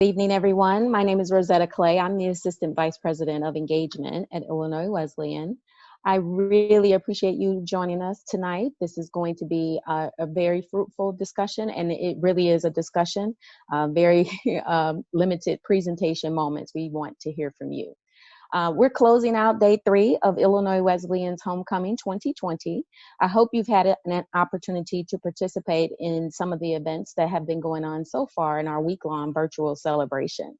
Good evening, everyone. My name is Rosetta Clay. I'm the Assistant Vice President of Engagement at Illinois Wesleyan. I really appreciate you joining us tonight. This is going to be a very fruitful discussion, and it really is a discussion, very limited presentation moments. We want to hear from you. We're closing out day 3 of Illinois Wesleyan's Homecoming 2020. I hope you've had an opportunity to participate in some of the events that have been going on so far in our week-long virtual celebration.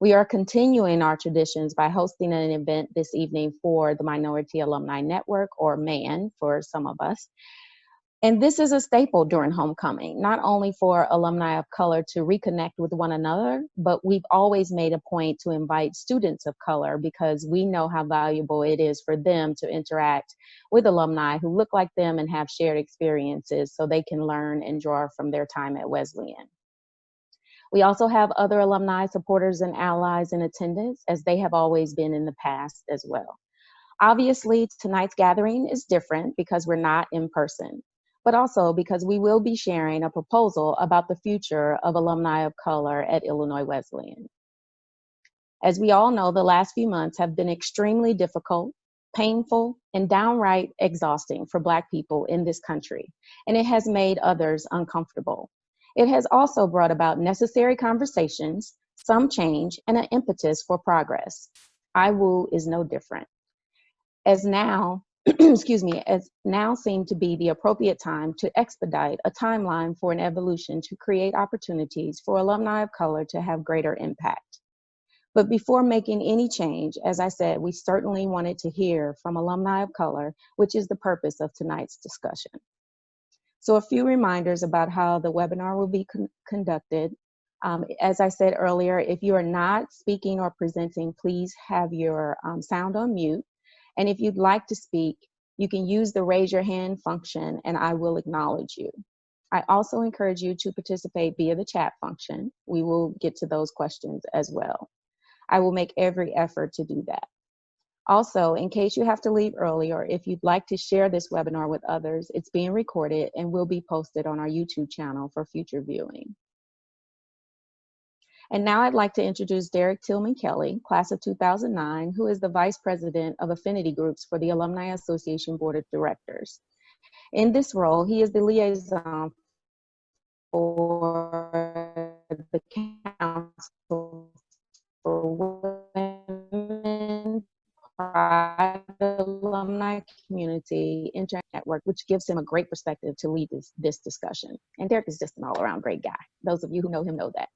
We are continuing our traditions by hosting an event this evening for the Minority Alumni Network, or MAN for some of us. And this is a staple during homecoming, not only for alumni of color to reconnect with one another, but we've always made a point to invite students of color because we know how valuable it is for them to interact with alumni who look like them and have shared experiences so they can learn and draw from their time at Wesleyan. We also have other alumni supporters and allies in attendance, as they have always been in the past as well. Obviously, tonight's gathering is different because we're not in person, but also because we will be sharing a proposal about the future of alumni of color at Illinois Wesleyan. As we all know, the last few months have been extremely difficult, painful, and downright exhausting for Black people in this country, and it has made others uncomfortable. It has also brought about necessary conversations, some change, and an impetus for progress. IWU is no different. As now seem to be the appropriate time to expedite a timeline for an evolution to create opportunities for alumni of color to have greater impact. But before making any change, as I said, we certainly wanted to hear from alumni of color, which is the purpose of tonight's discussion. So a few reminders about how the webinar will be conducted. As I said earlier, if you are not speaking or presenting, please have your sound on mute. And if you'd like to speak, you can use the raise your hand function and I will acknowledge you. I also encourage you to participate via the chat function. We will get to those questions as well. I will make every effort to do that. Also, in case you have to leave early or if you'd like to share this webinar with others, it's being recorded and will be posted on our YouTube channel for future viewing. And now I'd like to introduce Derrick Tillman-Kelly, class of 2009, who is the Vice President of Affinity Groups for the Alumni Association Board of Directors. In this role, he is the liaison for the Council for Women, Pride, Alumni Community, Internet Network, which gives him a great perspective to lead this discussion. And Derrick is just an all-around great guy. Those of you who know him know that.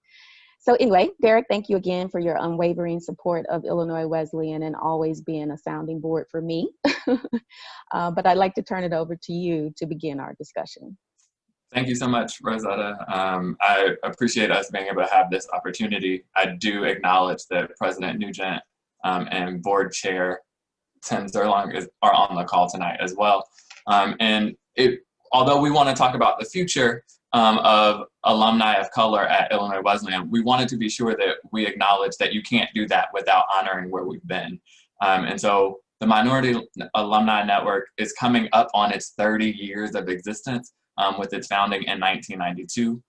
So anyway, Derrick, thank you again for your unwavering support of Illinois Wesleyan and always being a sounding board for me. But I'd like to turn it over to you to begin our discussion. Thank you so much, Rosetta. I appreciate us being able to have this opportunity. I do acknowledge that President Nugent and Board Chair Tim Zerlong are on the call tonight as well. Although we want to talk about the future of alumni of color at Illinois Wesleyan, we wanted to be sure that we acknowledge that you can't do that without honoring where we've been. And so the Minority Alumni Network is coming up on its 30 years of existence with its founding in 1992.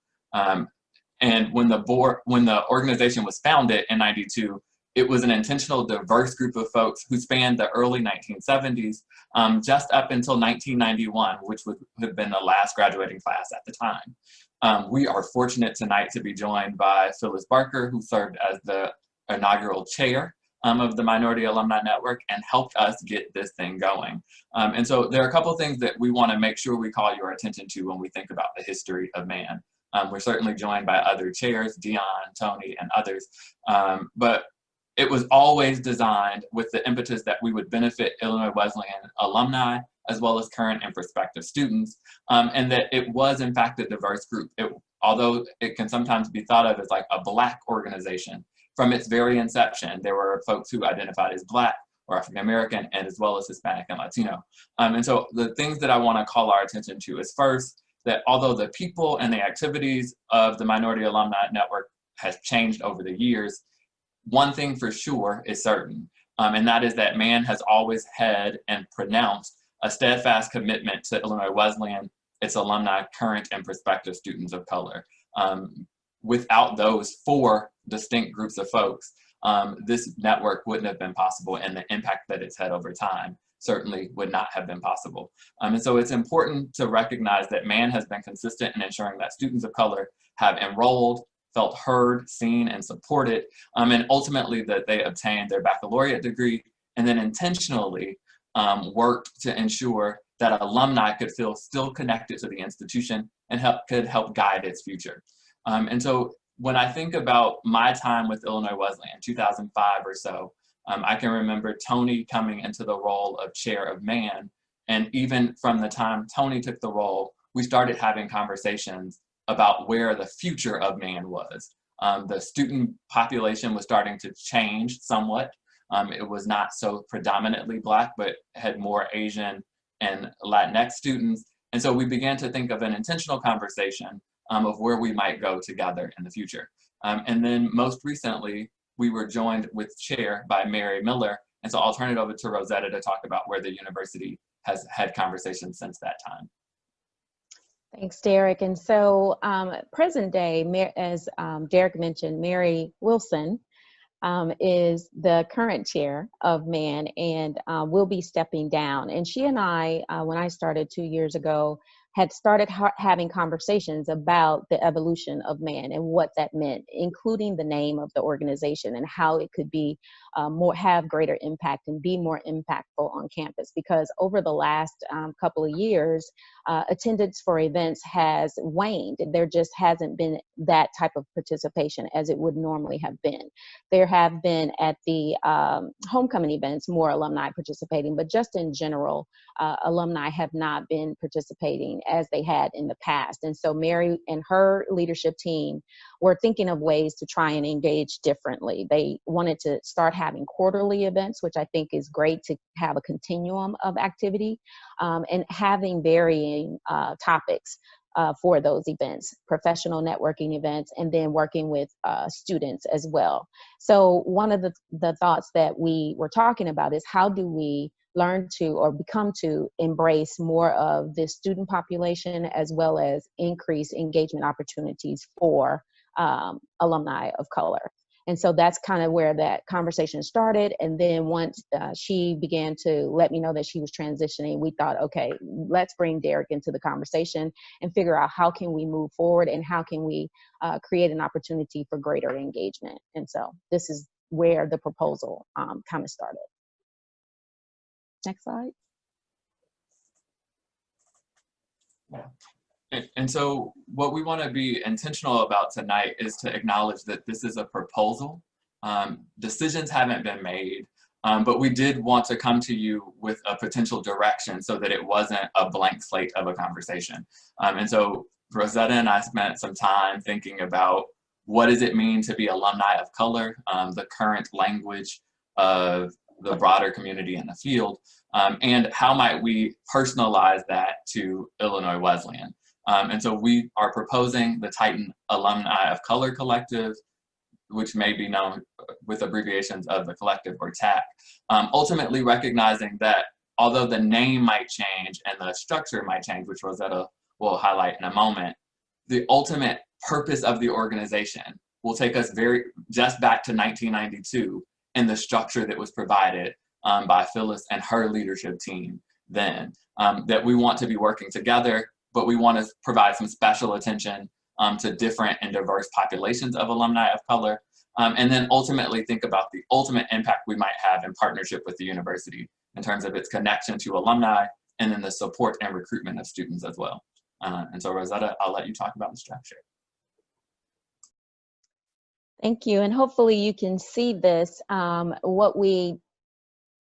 And when the organization was founded in 92, it was an intentional, diverse group of folks who spanned the early 1970s just up until 1991, which would have been the last graduating class at the time. We are fortunate tonight to be joined by Phyllis Barker, who served as the inaugural chair of the Minority Alumni Network and helped us get this thing going. And so there are a couple of things that we want to make sure we call your attention to when we think about the history of MAN. We're certainly joined by other chairs, Dion, Tony, and others, but it was always designed with the impetus that we would benefit Illinois Wesleyan alumni as well as current and prospective students, and that it was in fact a diverse group. Although it can sometimes be thought of as like a Black organization, from its very inception, there were folks who identified as Black or African American and as well as Hispanic and Latino. And so the things that I want to call our attention to is first, that although the people and the activities of the Minority Alumni Network has changed over the years, one thing for sure is certain, and that is that MAN has always had and pronounced a steadfast commitment to Illinois Wesleyan, its alumni, current and prospective students of color. without those four distinct groups of folks, this network wouldn't have been possible, and the impact that it's had over time certainly would not have been possible. And so it's important to recognize that MAN has been consistent in ensuring that students of color have enrolled, felt heard, seen, and supported, and ultimately that they obtained their baccalaureate degree, and then intentionally worked to ensure that alumni could feel still connected to the institution and could help guide its future. And so when I think about my time with Illinois Wesleyan, 2005 or so, I can remember Tony coming into the role of chair of MAN. And even from the time Tony took the role, we started having conversations about where the future of MAN was. The student population was starting to change somewhat. It was not so predominantly Black, but had more Asian and Latinx students. And so we began to think of an intentional conversation of where we might go together in the future. And then most recently, we were joined with chair by Mary Miller. And so I'll turn it over to Rosetta to talk about where the university has had conversations since that time. Thanks, Derrick. And so present day, as Derrick mentioned, Mary Wilson is the current chair of MAN and will be stepping down. And she and I, when I started 2 years ago, had started having conversations about the evolution of MAN and what that meant, including the name of the organization and how it could be have greater impact and be more impactful on campus. Because over the last couple of years, attendance for events has waned. There just hasn't been that type of participation as it would normally have been. There have been at the homecoming events more alumni participating, but just in general, alumni have not been participating as they had in the past. And so Mary and her leadership team were thinking of ways to try and engage differently. They wanted to start having quarterly events, which I think is great to have a continuum of activity, and having varying topics for those events, professional networking events, and then working with students as well. So one of the thoughts that we were talking about is how do we learn to or become to embrace more of the student population as well as increase engagement opportunities for alumni of color. And so that's kind of where that conversation started. And then once she began to let me know that she was transitioning, we thought, okay, let's bring Derrick into the conversation and figure out how can we move forward and how can we create an opportunity for greater engagement. And so this is where the proposal kind of started. Next slide. And so what we want to be intentional about tonight is to acknowledge that this is a proposal. Decisions haven't been made, but we did want to come to you with a potential direction so that it wasn't a blank slate of a conversation. And so Rosetta and I spent some time thinking about what does it mean to be alumni of color, the current language of the broader community in the field, and how might we personalize that to Illinois Wesleyan. And so we are proposing the Titan Alumni of Color Collective, which may be known with abbreviations of the collective or TAC, ultimately recognizing that although the name might change and the structure might change, which Rosetta will highlight in a moment, the ultimate purpose of the organization will take us just back to 1992 and the structure that was provided by Phyllis and her leadership team then, that we want to be working together, but we want to provide some special attention to different and diverse populations of alumni of color, and then ultimately think about the ultimate impact we might have in partnership with the university in terms of its connection to alumni and then the support and recruitment of students as well. And so Rosetta, I'll let you talk about the structure. Thank you, and hopefully you can see this. What we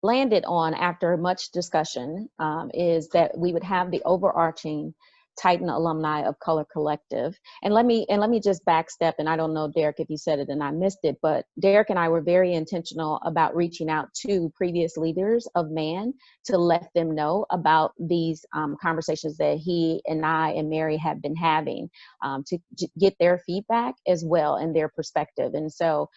landed on after much discussion is that we would have the overarching Titan Alumni of Color Collective. And let me just backstep, and I don't know, Derrick, if you said it and I missed it, but Derrick and I were very intentional about reaching out to previous leaders of MAN to let them know about these conversations that he and I and Mary have been having, to get their feedback as well and their perspective. And so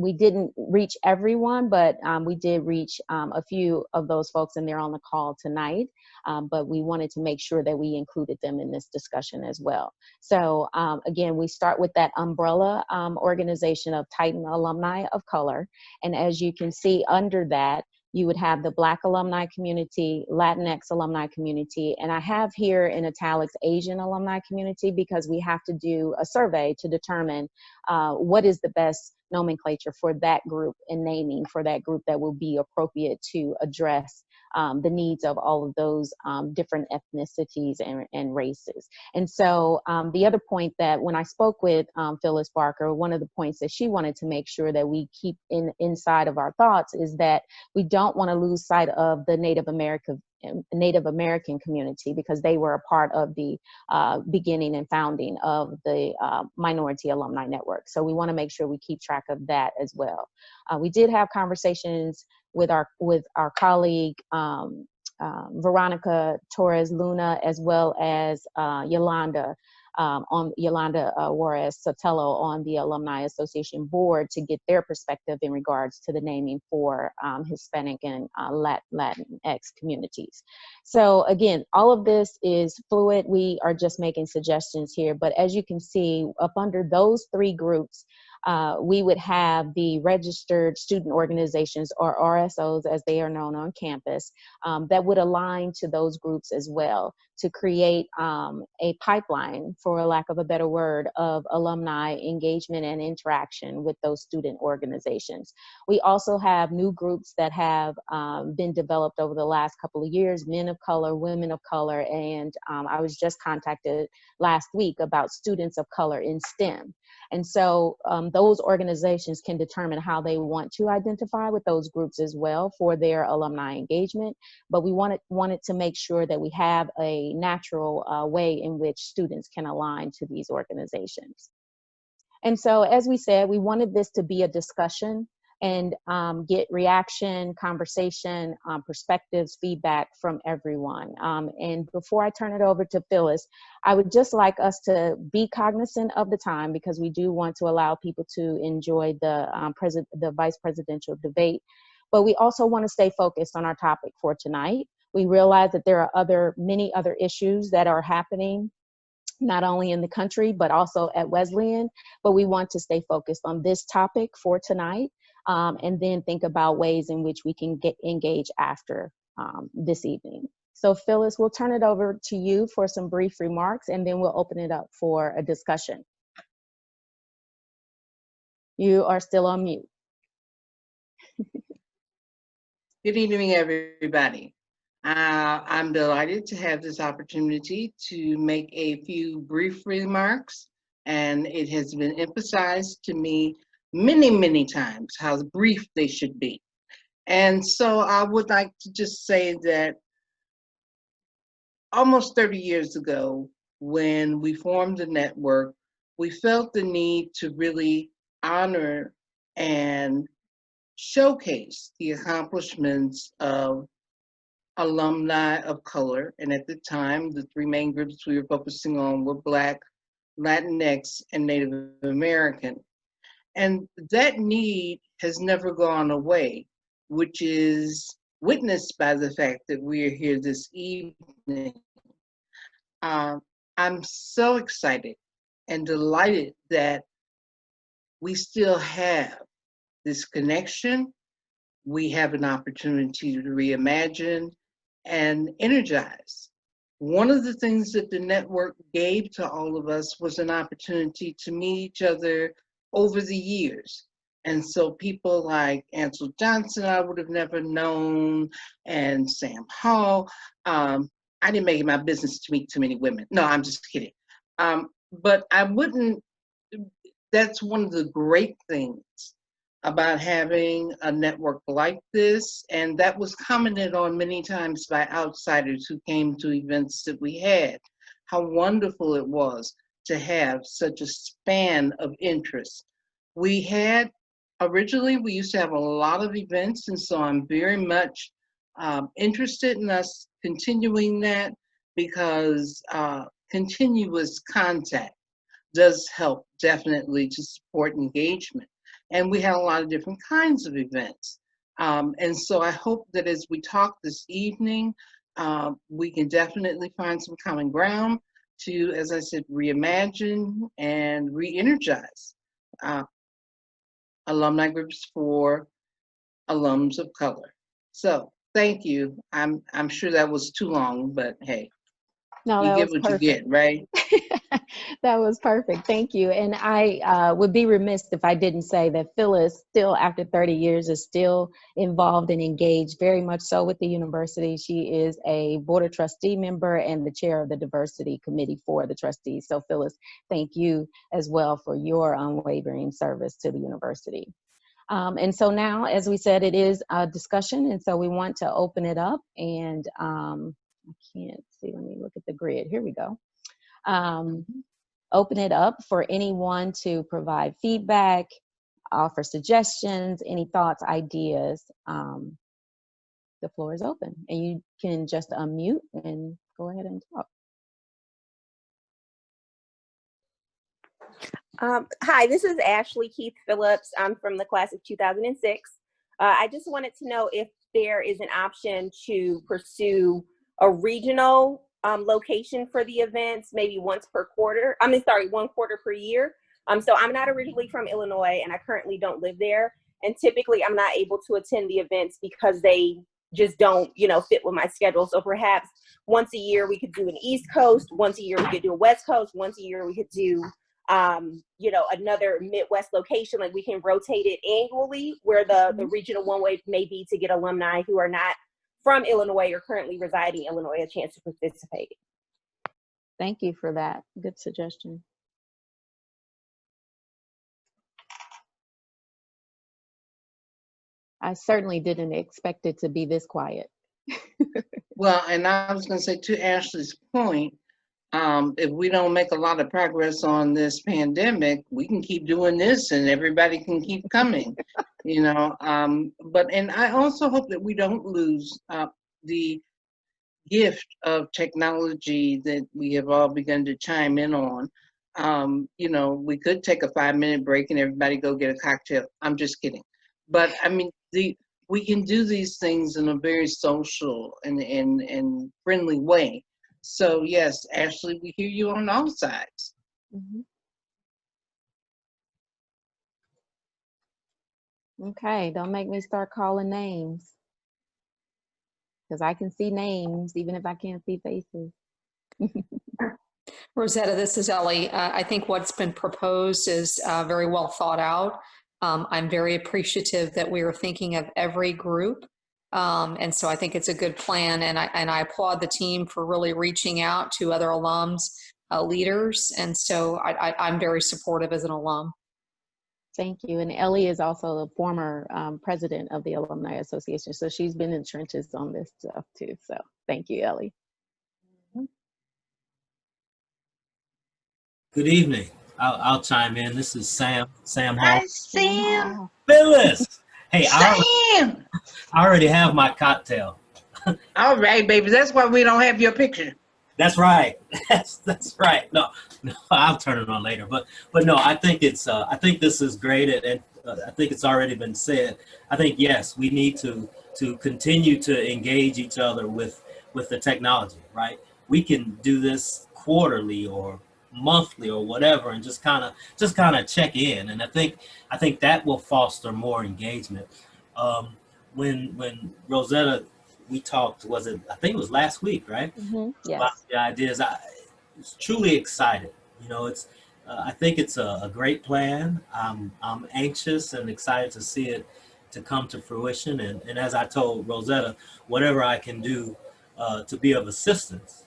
we didn't reach everyone, but we did reach a few of those folks, and they're on the call tonight. But we wanted to make sure that we included them in this discussion as well. So again, we start with that umbrella organization of Titan Alumni of Color. And as you can see under that, you would have the Black alumni community, Latinx alumni community, and I have here in italics Asian alumni community, because we have to do a survey to determine what is the best nomenclature for that group and naming for that group that will be appropriate to address the needs of all of those different ethnicities and races. And so the other point that when I spoke with Phyllis Barker, one of the points that she wanted to make sure that we keep inside of our thoughts is that we don't want to lose sight of the Native American community, because they were a part of the beginning and founding of the Minority Alumni Network. So we want to make sure we keep track of that as well. We did have conversations with our colleague Veronica Torres Luna, as well as Yolanda Juarez Sotelo on the Alumni Association board, to get their perspective in regards to the naming for Hispanic and Latinx communities. So again, all of this is fluid. We are just making suggestions here, but as you can see, up under those three groups, we would have the registered student organizations, or RSOs as they are known on campus, that would align to those groups as well, to create a pipeline, for lack of a better word, of alumni engagement and interaction with those student organizations. We also have new groups that have been developed over the last couple of years: men of color, women of color, and I was just contacted last week about students of color in STEM. And so those organizations can determine how they want to identify with those groups as well for their alumni engagement. But we wanted to make sure that we have a natural way in which students can align to these organizations. And so, as we said, we wanted this to be a discussion and get reaction, conversation, perspectives, feedback from everyone. And before I turn it over to Phyllis, I would just like us to be cognizant of the time, because we do want to allow people to enjoy the vice presidential debate. But we also want to stay focused on our topic for tonight. We realize that there are many other issues that are happening, not only in the country, but also at Wesleyan. But we want to stay focused on this topic for tonight, and then think about ways in which we can get engaged after this evening. So Phyllis, we'll turn it over to you for some brief remarks, and then we'll open it up for a discussion. You are still on mute. Good evening, everybody. I'm delighted to have this opportunity to make a few brief remarks, and it has been emphasized to me many, many times how brief they should be. And so I would like to just say that almost 30 years ago, when we formed the network, we felt the need to really honor and showcase the accomplishments of alumni of color. And at the time, the three main groups we were focusing on were Black, Latinx, and Native American. And that need has never gone away, which is witnessed by the fact that we are here this evening. I'm so excited and delighted that we still have this connection. We have an opportunity to reimagine and energize. One of the things that the network gave to all of us was an opportunity to meet each other over the years. And so people like Ansel Johnson, I would have never known, and Sam Hall. I didn't make it my business to meet too many women. No, I'm just kidding. But I wouldn't, that's one of the great things about having a network like this, and that was commented on many times by outsiders who came to events that we had, how wonderful it was to have such a span of interest. We had, originally we used to have a lot of events, and so I'm very much interested in us continuing that, because continuous contact does help definitely to support engagement. and we had a lot of different kinds of events. And so I hope that as we talk this evening, we can definitely find some common ground to, as I said, reimagine and re-energize alumni groups for alums of color. So thank you. I'm sure that was too long, but hey, No, you that get was what perfect. you get, right? That was perfect. Thank you. And I would be remiss if I didn't say that Phyllis, still after 30 years, is still involved and engaged very much so with the university. She is a board of trustee member and the chair of the diversity committee for the trustees. So Phyllis, thank you as well for your unwavering service to the university. And so now, as we said, it is a discussion. And so we want to open it up and I can't see, let me look at the grid. Here we go. Open it up for anyone to provide feedback, offer suggestions, any thoughts, ideas. The floor is open and you can just unmute and go ahead and talk. Hi, this is Ashley Keith Phillips. I'm from the class of 2006. I just wanted to know if there is an option to pursue a regional location for the events, maybe once per quarter. I mean, sorry, 1 quarter per year. So I'm not originally from Illinois and I currently don't live there. And typically I'm not able to attend the events because they just don't, fit with my schedule. So perhaps once a year we could do an East Coast, once a year we could do a West Coast, once a year we could do another Midwest location. Like we can rotate it annually, where the regional one way may be to get alumni who are not from Illinois or currently residing in Illinois a chance to participate. Thank you for that. Good suggestion. I certainly didn't expect it to be this quiet. Well, and I was going to say, to Ashley's point, if we don't make a lot of progress on this pandemic, we can keep doing this and everybody can keep coming, and I also hope that we don't lose the gift of technology that we have all begun to chime in on. We could take a 5-minute break and everybody go get a cocktail. I'm just kidding. But I mean, we can do these things in a very social and friendly way. So yes, Ashley, we hear you on all sides. Mm-hmm. Okay, don't make me start calling names, because I can see names even if I can't see faces. Rosetta, this is Ellie. I think what's been proposed is very well thought out. I'm very appreciative that we are thinking of every group. And so I think it's a good plan. And I applaud the team for really reaching out to other alums, leaders. And so I'm very supportive as an alum. Thank you. And Ellie is also the former president of the Alumni Association. So she's been in the trenches on this stuff too. So thank you, Ellie. Good evening. I'll chime in. This is Sam Hall. Hi, Sam. Phyllis. Hey, Sam. I already have my cocktail. All right, baby. That's why we don't have your picture. That's right. That's right. No, I'll turn it on later. But no, I think it's I think this is great, and I think it's already been said. I think yes, we need to continue to engage each other with the technology. Right? We can do this quarterly or monthly or whatever, and just kind of check in. And I think that will foster more engagement. When Rosetta, we talked, I think it was last week, right? Mm-hmm. Yes. About the ideas. I was truly excited. I think it's a great plan. I'm anxious and excited to see it to come to fruition. And as I told Rosetta, whatever I can do to be of assistance,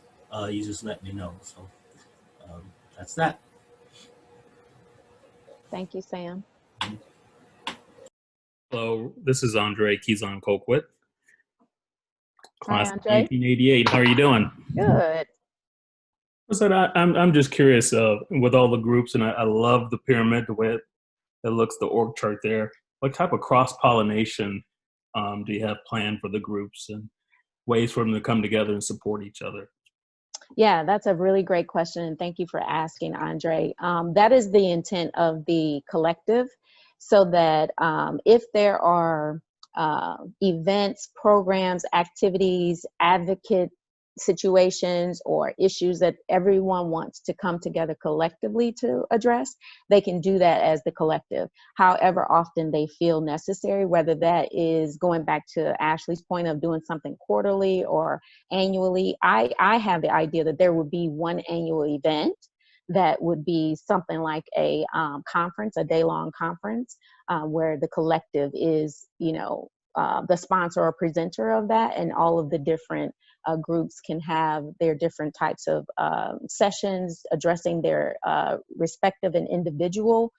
you just let me know. So that's that. Thank you, Sam. Hello, this is Andre Keyson Colquitt, class of Andre. 1988. How are you doing? Good. So I'm just curious with all the groups, and I love the pyramid, the way it looks, the org chart there. What type of cross-pollination do you have planned for the groups and ways for them to come together and support each other? Yeah, that's a really great question. And thank you for asking, Andre. That is the intent of the collective. so that if there are events, programs, activities, advocate situations, or issues that everyone wants to come together collectively to address, they can do that as the collective, however often they feel necessary, whether that is going back to Ashley's point of doing something quarterly or annually. I have the idea that there would be one annual event that would be something like a conference, a day-long conference, where the collective is, the sponsor or presenter of that, and all of the different groups can have their different types of sessions addressing their respective and individual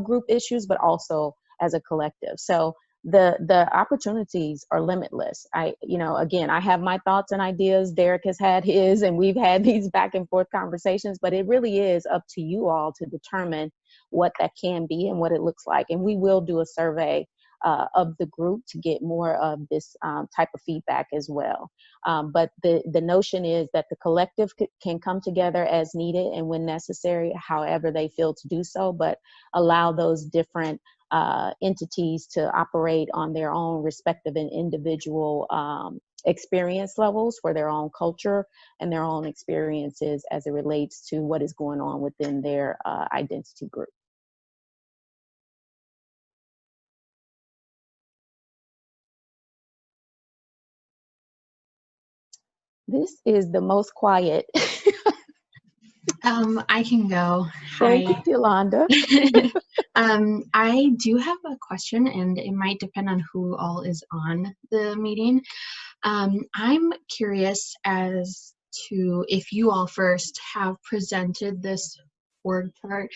group issues, but also as a collective. So the opportunities are limitless. Again, I have my thoughts and ideas. Derrick has had his, and we've had these back and forth conversations, but it really is up to you all to determine what that can be and what it looks like. And we will do a survey of the group to get more of this type of feedback as well. But the notion is that the collective can come together as needed and when necessary, however they feel to do so, but allow those different entities to operate on their own respective and individual experience levels for their own culture and their own experiences as it relates to what is going on within their identity group. This is the most quiet. I can go. Thank Hi. you, Yolanda. I do have a question, and it might depend on who all is on the meeting. I'm curious as to if you all first have presented this org chart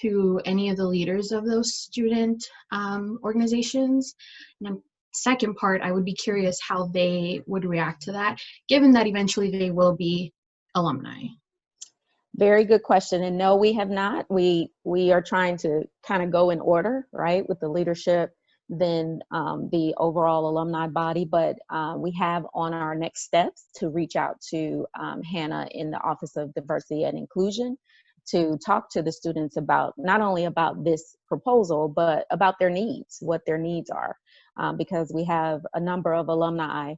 to any of the leaders of those student organizations. And second part, I would be curious how they would react to that, given that eventually they will be alumni. Very good question. And no, we have not. We are trying to kind of go in order, right, with the leadership, then the overall alumni body. But we have on our next steps to reach out to Hannah in the Office of Diversity and Inclusion to talk to the students about not only about this proposal, but about their needs, what their needs are, because we have a number of alumni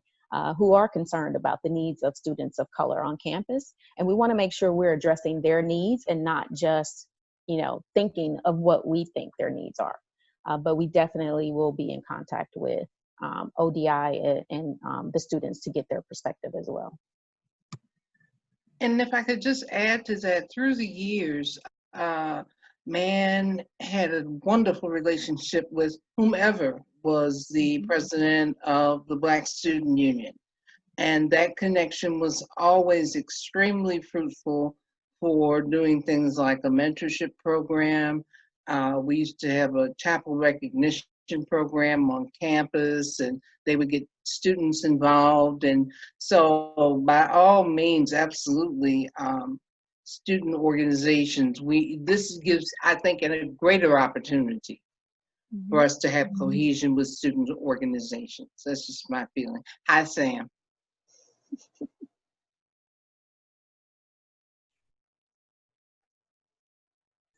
who are concerned about the needs of students of color on campus. And we want to make sure we're addressing their needs and not just, thinking of what we think their needs are. But we definitely will be in contact with ODI and the students to get their perspective as well. And if I could just add to that, through the years, Man had a wonderful relationship with whomever was the president of the Black Student Union. And that connection was always extremely fruitful for doing things like a mentorship program. We used to have a chapel recognition program on campus, and they would get students involved. And so by all means, absolutely, student organizations, this gives, I think, a greater opportunity for us to have cohesion with student organizations. That's just my feeling. Hi, Sam.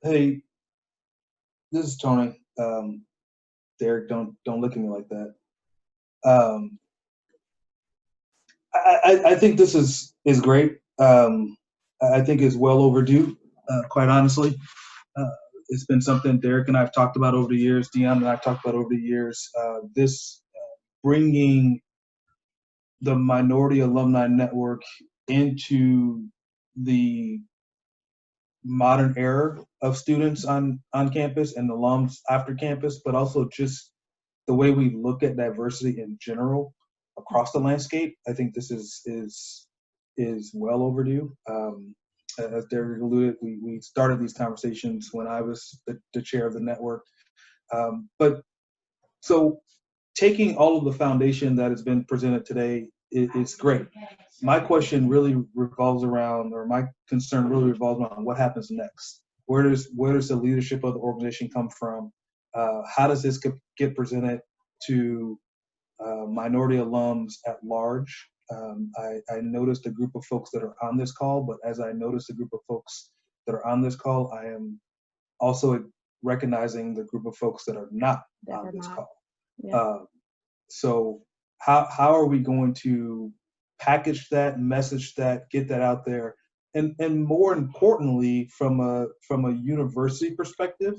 Hey, this is Tony. Derrick, don't look at me like that. I think this is great. I think it's well overdue, quite honestly. It's been something Derrick and I have talked about over the years, Deanna and I have talked about over the years. This bringing the minority alumni network into the modern era of students on campus and alums after campus, but also just the way we look at diversity in general across the landscape. I think this is well overdue. As Derrick alluded, we started these conversations when I was the chair of the network. But so taking all of the foundation that has been presented today is great. My question really revolves around, or my concern really revolves around what happens next. Where does the leadership of the organization come from? How does this get presented to minority alums at large? I noticed a group of folks that are on this call, but as I noticed a group of folks that are on this call, I am also recognizing the group of folks that are not on this call. Yeah. So how are we going to package that, message that, get that out there? And more importantly, from a university perspective,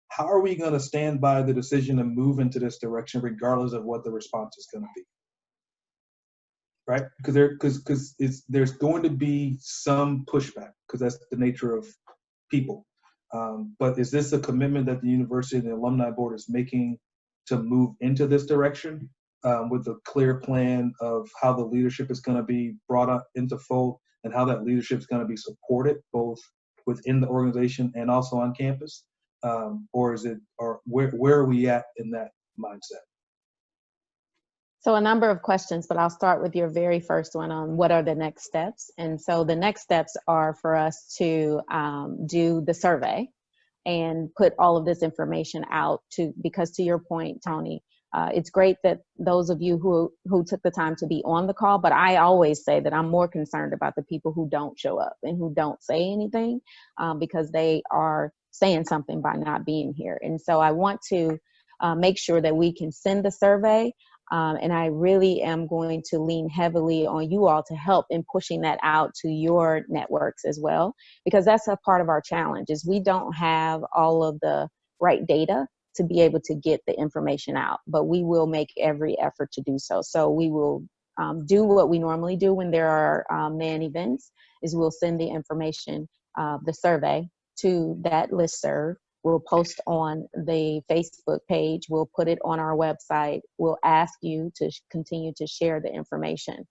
how are we going to stand by the decision to move into this direction regardless of what the response is going to be? Right? Because there's going to be some pushback, because that's the nature of people. But is this a commitment that the university and the alumni board is making to move into this direction with a clear plan of how the leadership is going to be brought up into fold and how that leadership is going to be supported both within the organization and also on campus? Or where are we at in that mindset? So a number of questions, but I'll start with your very first one on what are the next steps. And so the next steps are for us to do the survey and put all of this information out because to your point, Tony, it's great that those of you who took the time to be on the call, but I always say that I'm more concerned about the people who don't show up and who don't say anything because they are saying something by not being here. And so I want to make sure that we can send the survey. And I really am going to lean heavily on you all to help in pushing that out to your networks as well, because that's a part of our challenge is we don't have all of the right data to be able to get the information out, but we will make every effort to do so. So we will do what we normally do when there are NAN events is we'll send the information, the survey to that listserv. We'll post on the Facebook page. We'll put it on our website. We'll ask you to continue to share the information.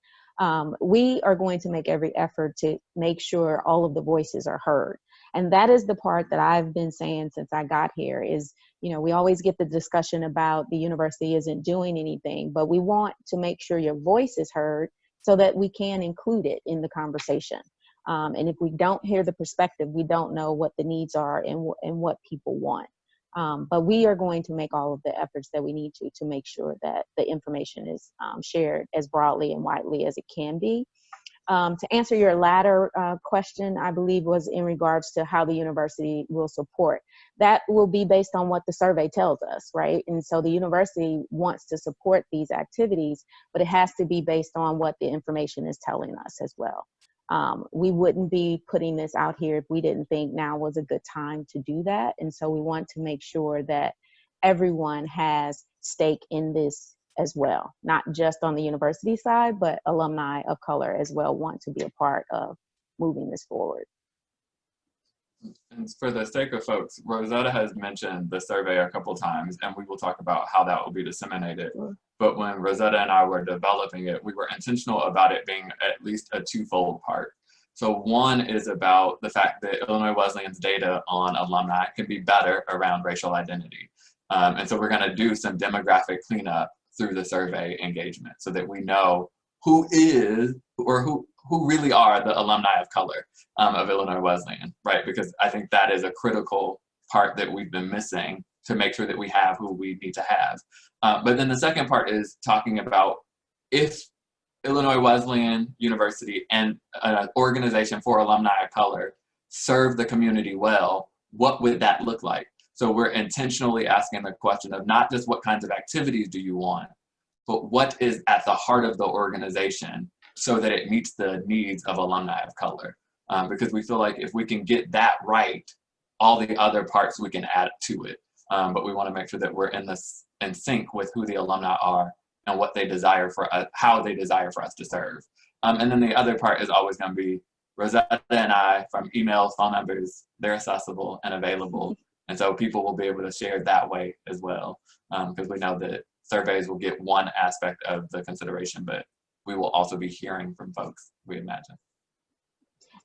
We are going to make every effort to make sure all of the voices are heard. And that is the part that I've been saying since I got here is, we always get the discussion about the university isn't doing anything, but we want to make sure your voice is heard so that we can include it in the conversation. And if we don't hear the perspective, we don't know what the needs are and what people want. But we are going to make all of the efforts that we need to make sure that the information is shared as broadly and widely as it can be. To answer your latter question, I believe was in regards to how the university will support. That will be based on what the survey tells us, right? And so the university wants to support these activities, but it has to be based on what the information is telling us as well. We wouldn't be putting this out here if we didn't think now was a good time to do that. And so we want to make sure that everyone has stake in this as well, not just on the university side, but alumni of color as well want to be a part of moving this forward. And for the sake of folks, Rosetta has mentioned the survey a couple times, and we will talk about how that will be disseminated. Sure. But when Rosetta and I were developing it, we were intentional about it being at least a twofold part. So one is about the fact that Illinois Wesleyan's data on alumni can be better around racial identity. And so we're going to do some demographic cleanup through the survey engagement so that we know who is or who really are the alumni of color of Illinois Wesleyan, right? Because I think that is a critical part that we've been missing to make sure that we have who we need to have. But then the second part is talking about if Illinois Wesleyan University and an organization for alumni of color serve the community well, what would that look like? So we're intentionally asking the question of not just what kinds of activities do you want, but what is at the heart of the organization so that it meets the needs of alumni of color. Because we feel like if we can get that right, all the other parts we can add to it. But we want to make sure that we're in sync with who the alumni are and what they desire for us, how they desire for us to serve. And then the other part is always going to be Rosetta and I, from emails, phone numbers, they're accessible and available. And so people will be able to share that way as well. Because we know that surveys will get one aspect of the consideration, but we will also be hearing from folks, we imagine.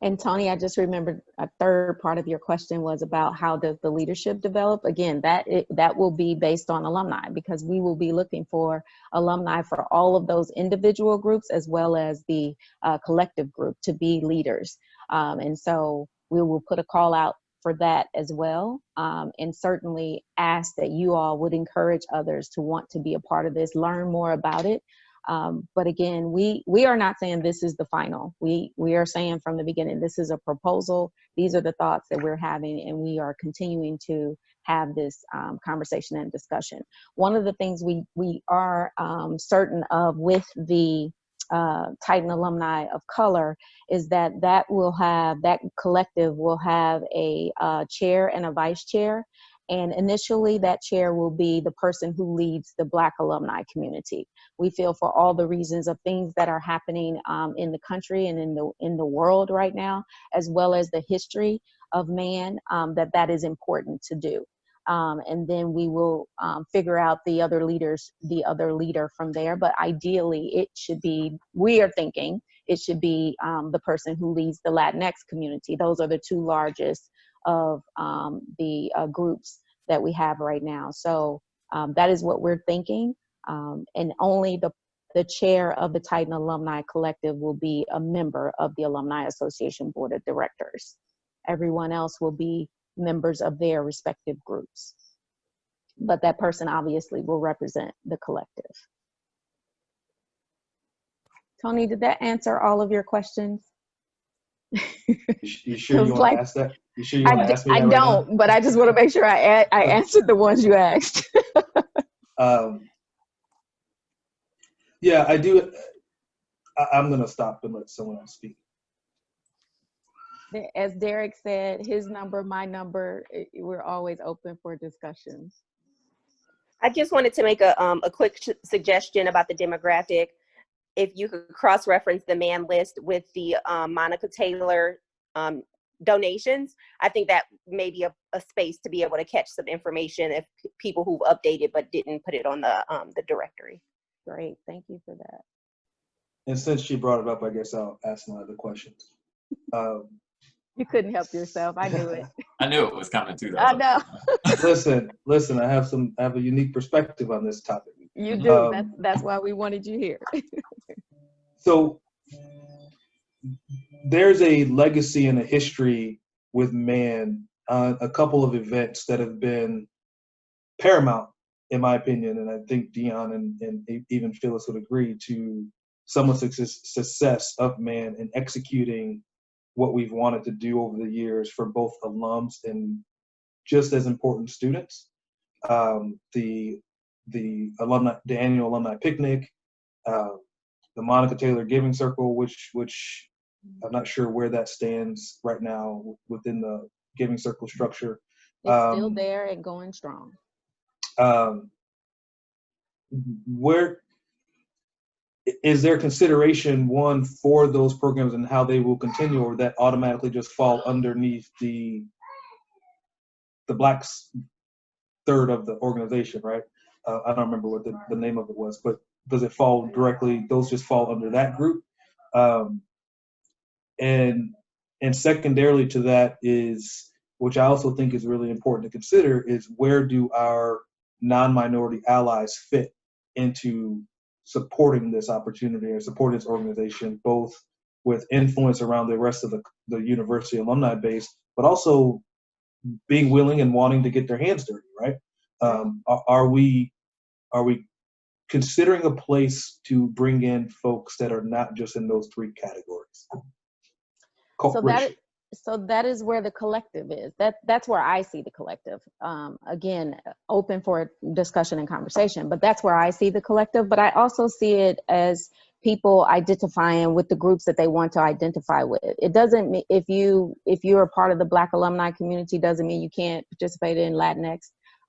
And Tony, I just remembered a third part of your question was about how does the leadership develop? Again, that will be based on alumni because we will be looking for alumni for all of those individual groups as well as the collective group to be leaders. And so we will put a call out for that as well, and certainly ask that you all would encourage others to want to be a part of this, learn more about it. But again, we are not saying this is the final. We are saying from the beginning, this is a proposal. These are the thoughts that we're having, and we are continuing to have this conversation and discussion. One of the things we are certain of with the Titan Alumni of Color is that that collective will have a chair and a vice chair. And initially that chair will be the person who leads the Black alumni community. We feel for all the reasons of things that are happening in the country and in the world right now, as well as the history of man, that is important to do. And then we will figure out the other leader from there. But ideally, it should be, we are thinking, it should be the person who leads the Latinx community. Those are the two largest of the groups that we have right now. So that is what we're thinking. And only the chair of the Titan Alumni Collective will be a member of the Alumni Association Board of Directors. Everyone else will be members of their respective groups. But that person obviously will represent the collective. Tony, did that answer all of your questions? You sure you want to ask that? You sure you want to ask me that? I don't, but I just want to make sure I answered the ones you asked. Yeah, I do. I'm going to stop and let someone else speak. As Derrick said, his number, my number, we're always open for discussions. I just wanted to make a quick suggestion about the demographic. If you could cross-reference the man list with the Monica Taylor donations, I think that may be a space to be able to catch some information if people who've updated but didn't put it on the directory. Great, thank you for that. And since she brought it up, I guess I'll ask my other questions. You couldn't help yourself. I knew it. I knew it was coming too, though. I know. Listen. I have a unique perspective on this topic. You do. That's why we wanted you here. So there's a legacy and a history with man on a couple of events that have been paramount, in my opinion, and I think Dion and even Phyllis would agree, to some of the success of man in executing what we've wanted to do over the years for both alums and just as important students. The annual alumni picnic, the Monica Taylor Giving Circle, which I'm not sure where that stands right now within the Giving Circle structure. It's still there and going strong. Where is there consideration, one, for those programs and how they will continue, or that automatically just fall underneath the Black third of the organization, right? I don't remember what the name of it was, but does it fall directly, those just fall under that group? And secondarily to that is, which I also think is really important to consider, is where do our non-minority allies fit into supporting this opportunity or supporting this organization, both with influence around the rest of the university alumni base, but also being willing and wanting to get their hands dirty, right? Are we considering a place to bring in folks that are not just in those three categories? So that is where the collective is. That's where I see the collective. Again, open for discussion and conversation, but that's where I see the collective. But I also see it as people identifying with the groups that they want to identify with. It doesn't mean if you're a part of the Black alumni community, doesn't mean you can't participate in Latinx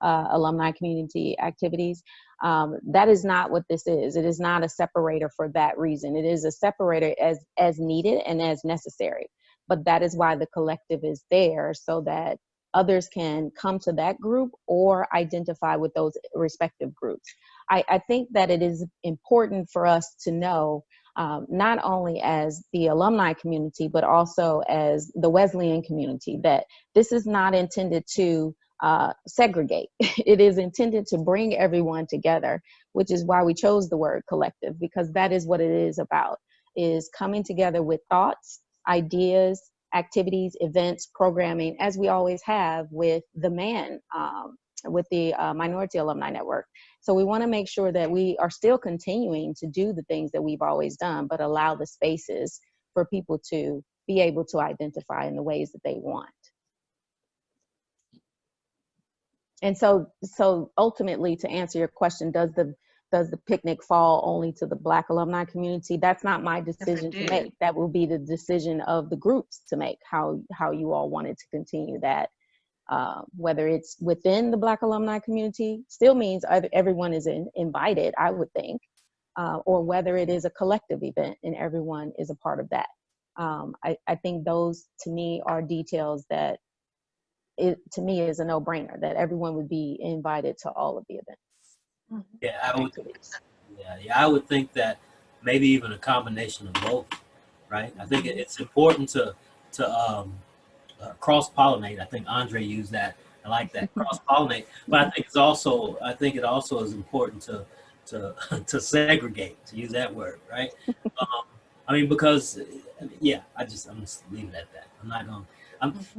alumni community activities. That is not what this is. It is not a separator for that reason. It is a separator as needed and as necessary. But that is why the collective is there, so that others can come to that group or identify with those respective groups. I think that it is important for us to know, not only as the alumni community, but also as the Wesleyan community, that this is not intended to segregate. It is intended to bring everyone together, which is why we chose the word collective, because that is what it is about, is coming together with thoughts, ideas, activities, events, programming, as we always have with the with the Minority Alumni Network. So we want to make sure that we are still continuing to do the things that we've always done, but allow the spaces for people to be able to identify in the ways that they want. And so ultimately, to answer your question, does the picnic fall only to the Black alumni community? That's not my decision to make. That will be the decision of the groups to make, how you all wanted to continue that. Whether it's within the Black alumni community, still means everyone is invited, I would think, or whether it is a collective event and everyone is a part of that. I think those, to me, are details that, to me, is a no-brainer, that everyone would be invited to all of the events. Yeah, I would think that maybe even a combination of both, right? I think it's important to cross-pollinate. I think Andre used that. I like that, cross-pollinate. But I think it also is important to segregate, to use that word, right? I mean, because I'm just leave it at that. I'm not going.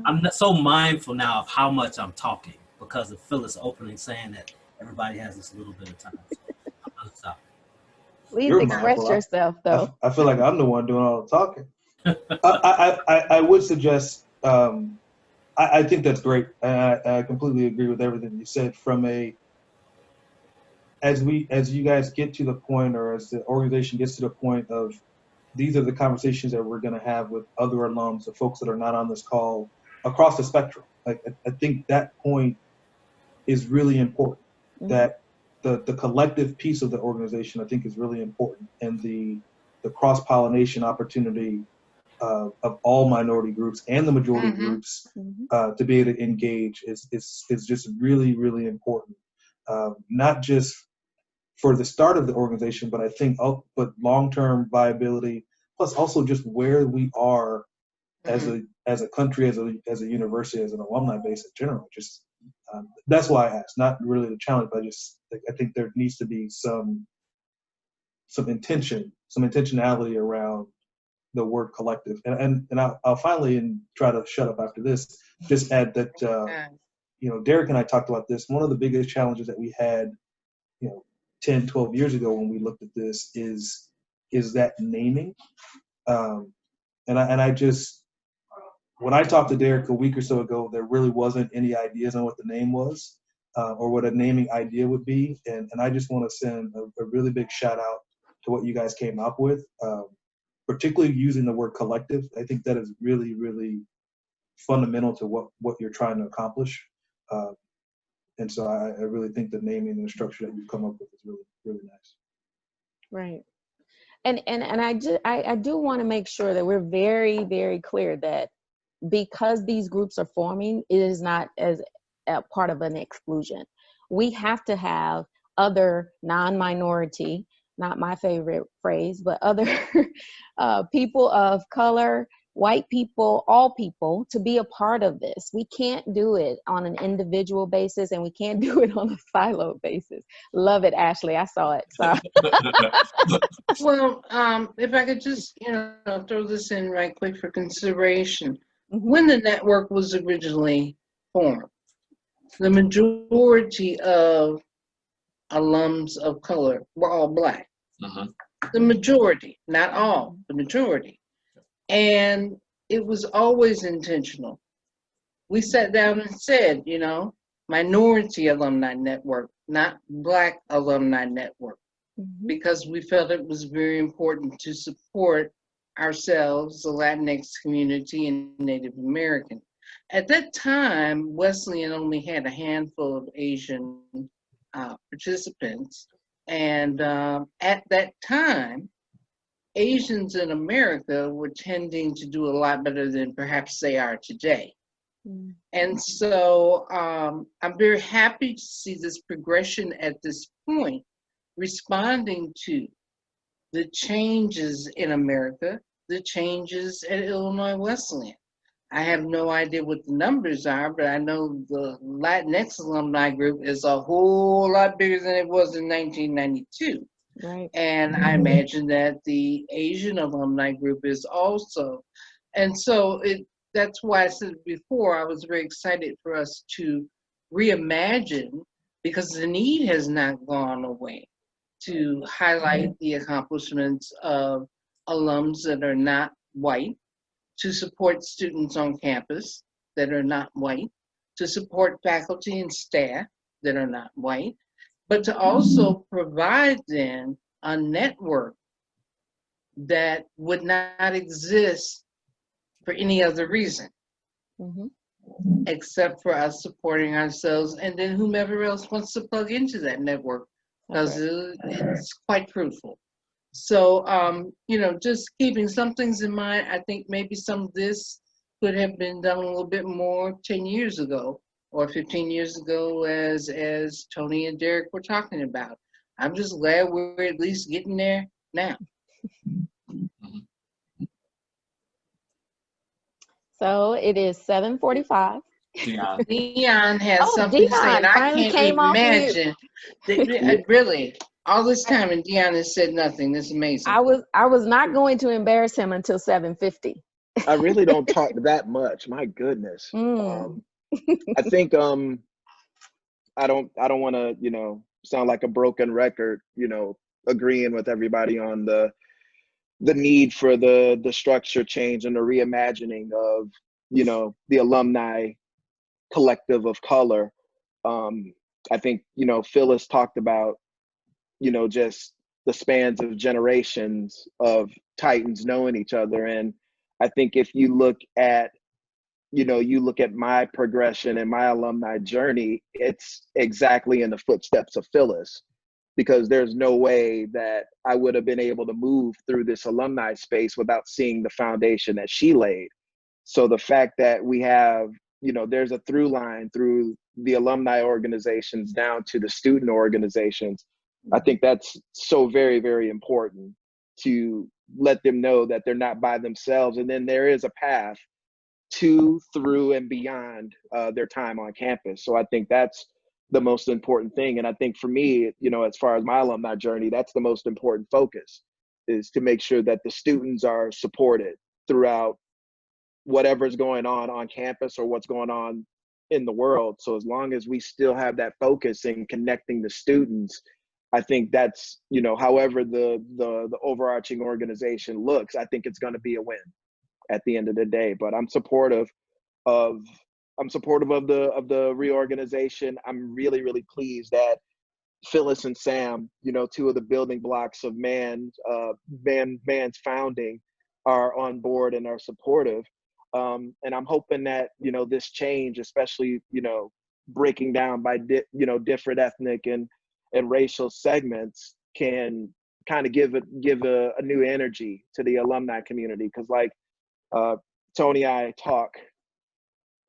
I'm not so mindful now of how much I'm talking because of Phyllis opening saying that everybody has this little bit of time. So I'm gonna stop. Please express yourself, though. I feel like I'm the one doing all the talking. I would suggest. I think that's great. I completely agree with everything you said. As you guys get to the point, or as the organization gets to the point of, these are the conversations that we're going to have with other alums, the folks that are not on this call, across the spectrum. Like, I think that point is really important. That the collective piece of the organization, I think, is really important, and the cross-pollination opportunity of all minority groups and the majority groups to be able to engage is just really, really important. Not just for the start of the organization, but I think long-term viability, plus also just where we are as a country, as a university, as an alumni base in general. Just that's why I asked, not really the challenge, but I think there needs to be some intentionality around the word collective. And I'll finally, and try to shut up after this, just add that Derrick and I talked about this. One of the biggest challenges that we had 10, 12 years ago when we looked at this is that naming. And I just, when I talked to Derrick a week or so ago, there really wasn't any ideas on what the name was, or what a naming idea would be. And I just want to send a really big shout out to what you guys came up with, particularly using the word collective. I think that is really, really fundamental to what you're trying to accomplish. And so I really think the naming and the structure that you've come up with is really, really nice. Right. And I do want to make sure that we're very, very clear that because these groups are forming, it is not as a part of an exclusion. We have to have other non-minority, not my favorite phrase, but other people of color, white people, all people, to be a part of this. We can't do it on an individual basis, and we can't do it on a silo basis. Love it, Ashley. I saw it. So. Well, if I could just, throw this in right quick for consideration. When the network was originally formed, the majority of alums of color were all Black. The majority, not all, the majority. And it was always intentional. We sat down and said, minority alumni network, not Black alumni network, because we felt it was very important to support ourselves, the Latinx community, and Native American. At that time, Wesleyan only had a handful of Asian participants. And at that time, Asians in America were tending to do a lot better than perhaps they are today. And so I'm very happy to see this progression at this point, responding to the changes in America, the changes at Illinois Wesleyan. I have no idea what the numbers are, but I know the Latinx alumni group is a whole lot bigger than it was in 1992. Right. And I imagine that the Asian alumni group is also. And so that's why I said before, I was very excited for us to reimagine, because the need has not gone away, to highlight the accomplishments of alums that are not white, to support students on campus that are not white, to support faculty and staff that are not white, but to also provide them a network that would not exist for any other reason, except for us supporting ourselves and then whomever else wants to plug into that network, because it's quite fruitful. So, you know, just keeping some things in mind. I think maybe some of this could have been done a little bit more 10 years ago or 15 years ago, as Tony and Derrick were talking about. I'm just glad we're at least getting there now. So it is 7:45. Dion has something to say, and I finally can't came off mute. imagine. Really, all this time, and Dion has said nothing. That's amazing. I was not going to embarrass him until 7:50. I really don't talk that much. My goodness. I think I don't want to, you know, sound like a broken record, you know, agreeing with everybody on the need for the structure change and the reimagining of, you know, the alumni collective of color. I think, you know, Phyllis talked about, you know, just the spans of generations of Titans knowing each other. And I think if you look at, you know, you look at my progression and my alumni journey, it's exactly in the footsteps of Phyllis, because there's no way that I would have been able to move through this alumni space without seeing the foundation that she laid. So the fact that we have, you know, there's a through line through the alumni organizations down to the student organizations, I think that's so very, very important to let them know that they're not by themselves. And then there is a path to, through, and beyond their time on campus. So I think that's the most important thing. And I think for me, you know, as far as my alumni journey, that's the most important focus, is to make sure that the students are supported throughout whatever's going on campus or what's going on in the world. So as long as we still have that focus in connecting the students, I think that's, you know, however the overarching organization looks, I think it's going to be a win at the end of the day. But I'm supportive of the reorganization. I'm really, really pleased that Phyllis and Sam, you know, two of the building blocks of Man's founding, are on board and are supportive. And I'm hoping that, you know, this change, especially, you know, breaking down by different ethnic and racial segments, can kind of give a new energy to the alumni community. Because like Tony and I talk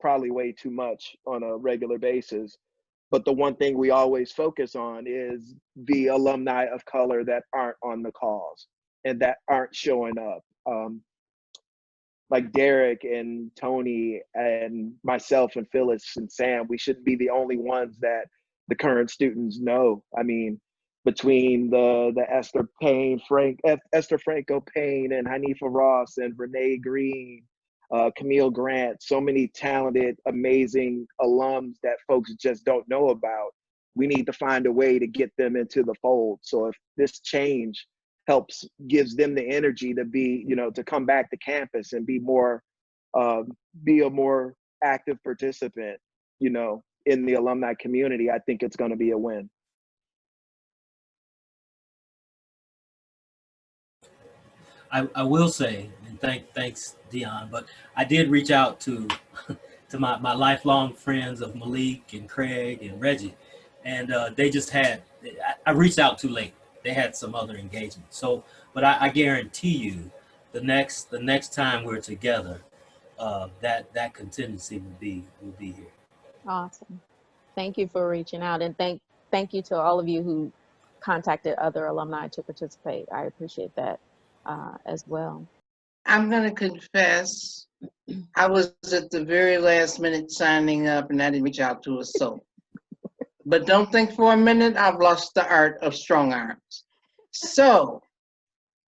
probably way too much on a regular basis, but the one thing we always focus on is the alumni of color that aren't on the calls and that aren't showing up. Like Derrick and Tony and myself and Phyllis and Sam, we shouldn't be the only ones that the current students know. I mean, between the Esther Franco Payne and Hanifa Ross and Renee Green, Camille Grant, so many talented, amazing alums that folks just don't know about. We need to find a way to get them into the fold. So if this change gives them the energy to be, you know, to come back to campus and be a more active participant, you know, in the alumni community, I think it's going to be a win. I will say, and thanks Dion, but I did reach out to my lifelong friends of Malik and Craig and Reggie, and they just had, I reached out too late. They had some other engagement. So, but I guarantee you, the next time we're together, that contingency will be here. Awesome. Thank you for reaching out, and thank you to all of you who contacted other alumni to participate. I appreciate that as well. I'm going to confess, I was at the very last minute signing up and I didn't reach out to a soul. But don't think for a minute I've lost the art of strong arms. So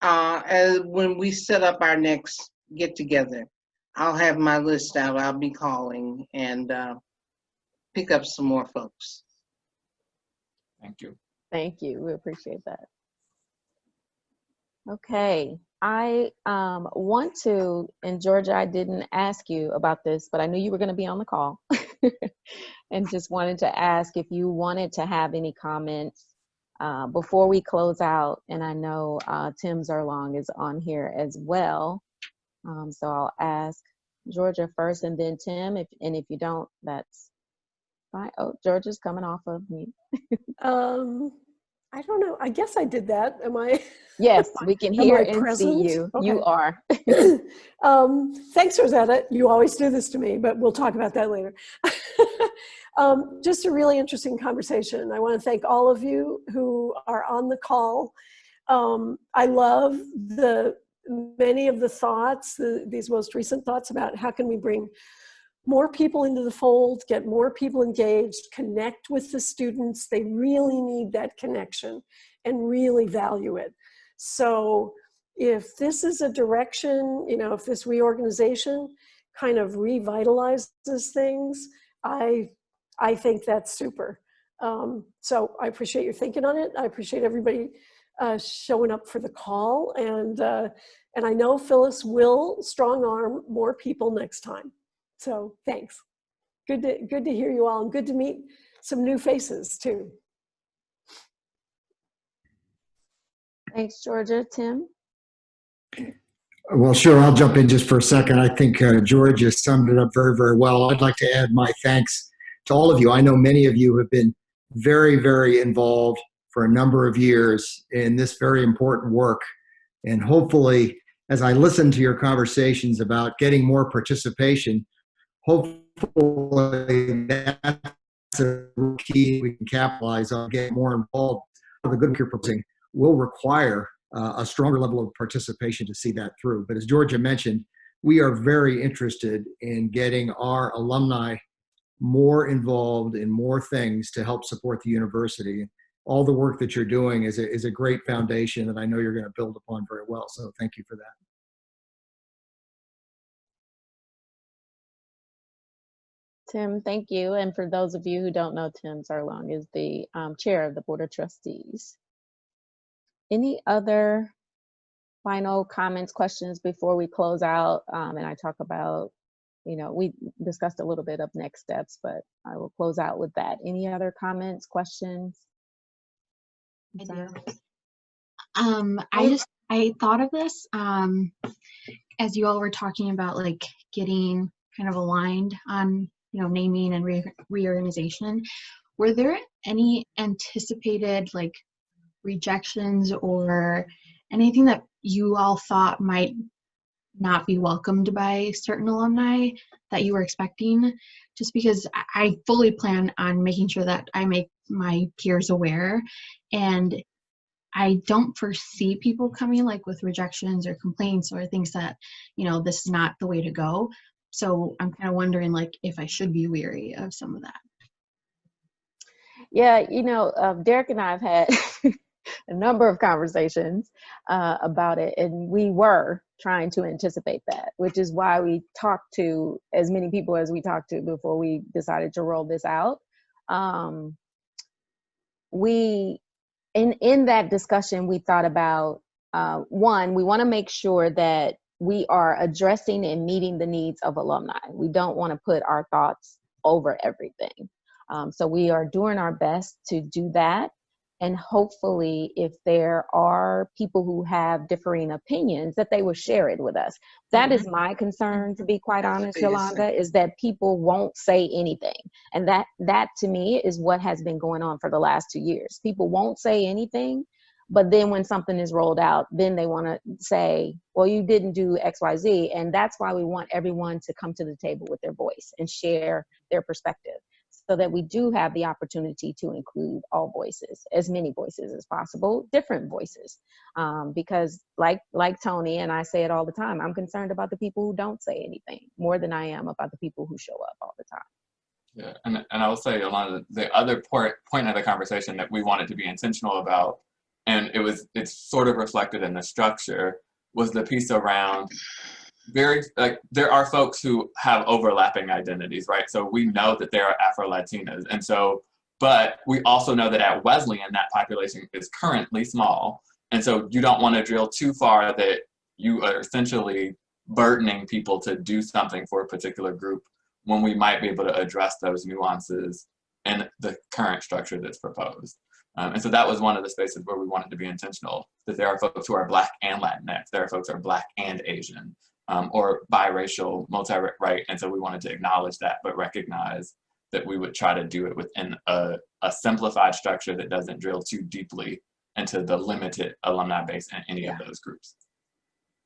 as when we set up our next get together, I'll have my list out. I'll be calling and pick up some more folks. Thank you. Thank you. We appreciate that. Okay, I want to, and Georgia, I didn't ask you about this, but I knew you were going to be on the call and just wanted to ask if you wanted to have any comments before we close out. And I know Tim Zerlong is on here as well. So I'll ask Georgia first and then Tim, and if you don't, that's fine. Oh, Georgia's coming off of mute. I don't know. I guess I did that. Am I? Yes, we can hear I and present? see you. Okay. You are. Thanks, Rosetta. You always do this to me, but we'll talk about that later. Just a really interesting conversation. I want to thank all of you who are on the call. I love many of the thoughts, these most recent thoughts about how can we bring more people into the fold, get more people engaged, connect with the students. They really need that connection and really value it. So if this is a direction, if this reorganization kind of revitalizes things, I think that's super. So I appreciate your thinking on it. I appreciate everybody showing up for the call. And I know Phyllis will strong arm more people next time. So thanks. Good to hear you all, and good to meet some new faces too. Thanks, Georgia. Tim? Well, sure, I'll jump in just for a second. I think Georgia summed it up very, very well. I'd like to add my thanks to all of you. I know many of you have been very, very involved for a number of years in this very important work. And hopefully, as I listen to your conversations about getting more participation, hopefully that's a key we can capitalize on, getting more involved. The good you're proposing will require a stronger level of participation to see that through. But as Georgia mentioned, we are very interested in getting our alumni more involved in more things to help support the university. All the work that you're doing is a great foundation that I know you're going to build upon very well. So thank you for that. Tim, thank you. And for those of you who don't know, Tim Zerlong is the chair of the Board of Trustees. Any other final comments, questions before we close out? And I talk about, we discussed a little bit of next steps, but I will close out with that. Any other comments, questions? I thought of this as you all were talking about like getting kind of aligned on naming and reorganization. Were there any anticipated like rejections or anything that you all thought might not be welcomed by certain alumni that you were expecting? Just because I fully plan on making sure that I make my peers aware, and I don't foresee people coming like with rejections or complaints or things that, this is not the way to go. So I'm kind of wondering like if I should be weary of some of that. Yeah, Derrick and I have had a number of conversations about it, and we were trying to anticipate that, which is why we talked to as many people as we talked to before we decided to roll this out. In that discussion, we thought about, one, we want to make sure that we are addressing and meeting the needs of alumni. We don't want to put our thoughts over everything. So we are doing our best to do that. And hopefully, if there are people who have differing opinions, that they will share it with us. That is my concern, to be quite honest, Yolanda, is that people won't say anything. And that to me is what has been going on for the last 2 years. People won't say anything, but then when something is rolled out, then they want to say, well, you didn't do X, Y, Z. And that's why we want everyone to come to the table with their voice and share their perspective, so that we do have the opportunity to include all voices, as many voices as possible, different voices. Because like Tony, and I say it all the time, I'm concerned about the people who don't say anything more than I am about the people who show up all the time. Yeah, and I will say, Yolanda, the other point of the conversation that we wanted to be intentional about, and it's sort of reflected in the structure, was the piece around there are folks who have overlapping identities, right? So we know that there are Afro-Latinas. And so, but we also know that at Wesleyan, that population is currently small. And so you don't want to drill too far that you are essentially burdening people to do something for a particular group when we might be able to address those nuances in the current structure that's proposed. And so that was one of the spaces where we wanted to be intentional, that there are folks who are Black and Latinx, there are folks who are Black and Asian, or biracial, multi-right. And so we wanted to acknowledge that, but recognize that we would try to do it within a simplified structure that doesn't drill too deeply into the limited alumni base in any of those groups.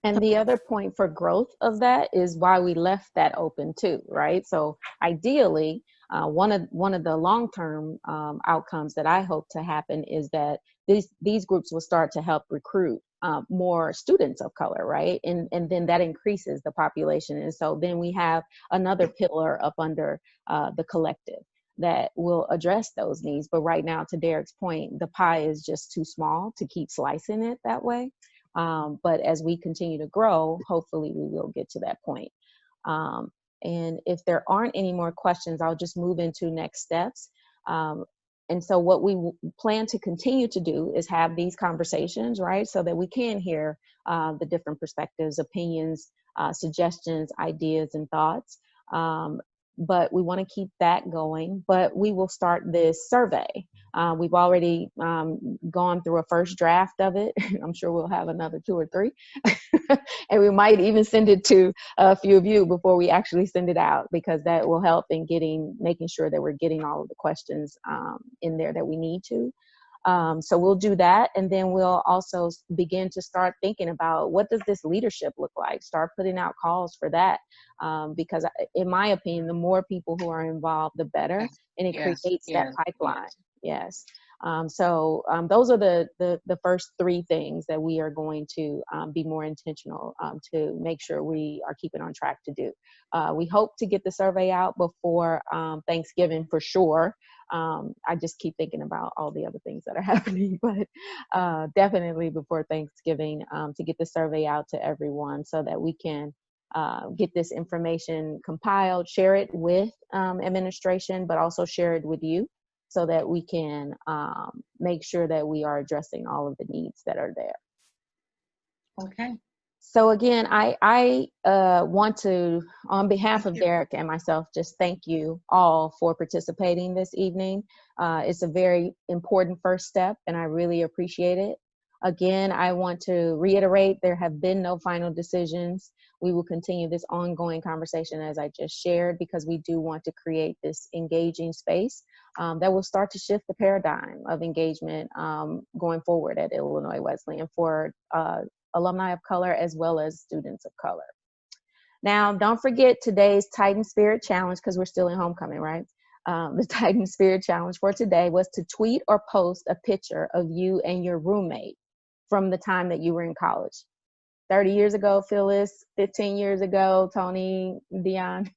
And the other point for growth of that is why we left that open too, right? So ideally, one of the long-term outcomes that I hope to happen is that these groups will start to help recruit more students of color, right? And then that increases the population. And so then we have another pillar up under the collective that will address those needs. But right now, to Derrick's point, the pie is just too small to keep slicing it that way. But as we continue to grow, hopefully we will get to that point. And if there aren't any more questions, I'll just move into next steps. And so what we plan to continue to do is have these conversations, right? So that we can hear the different perspectives, opinions, suggestions, ideas, and thoughts. But we want to keep that going, but we will start this survey. We've already gone through a first draft of it. I'm sure we'll have another 2 or 3. And we might even send it to a few of you before we actually send it out, because that will help in making sure that we're getting all of the questions in there that we need to. So we'll do that. And then we'll also begin to start thinking about, what does this leadership look like? Start putting out calls for that. Because in my opinion, the more people who are involved, the better. And it creates that pipeline. Yes. So those are the first 3 things that we are going to be more intentional to make sure we are keeping on track to do. We hope to get the survey out before Thanksgiving for sure. I just keep thinking about all the other things that are happening, but definitely before Thanksgiving to get the survey out to everyone so that we can get this information compiled, share it with administration, but also share it with you so that we can make sure that we are addressing all of the needs that are there. Okay. So again, I want to, on behalf of Derrick and myself, just thank you all for participating this evening. It's a very important first step, and I really appreciate it. Again, I want to reiterate, there have been no final decisions. We will continue this ongoing conversation as I just shared, because we do want to create this engaging space that will start to shift the paradigm of engagement going forward at Illinois Wesleyan for alumni of color as well as students of color. Now, don't forget today's Titan Spirit Challenge, because we're still in homecoming, right? The Titan Spirit Challenge for today was to tweet or post a picture of you and your roommate from the time that you were in college. 30 years ago, Phyllis, 15 years ago, Tony, Dion.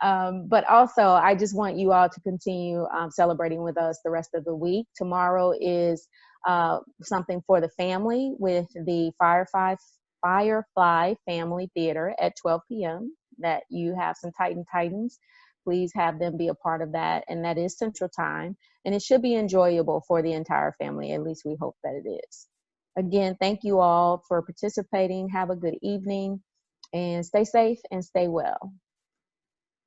But also, I just want you all to continue celebrating with us the rest of the week. Tomorrow is something for the family with the Firefly Family Theater at 12 p.m. that you have some Titans. Please have them be a part of that. And that is Central Time. And it should be enjoyable for the entire family. At least we hope that it is. Again, thank you all for participating. Have a good evening and stay safe and stay well.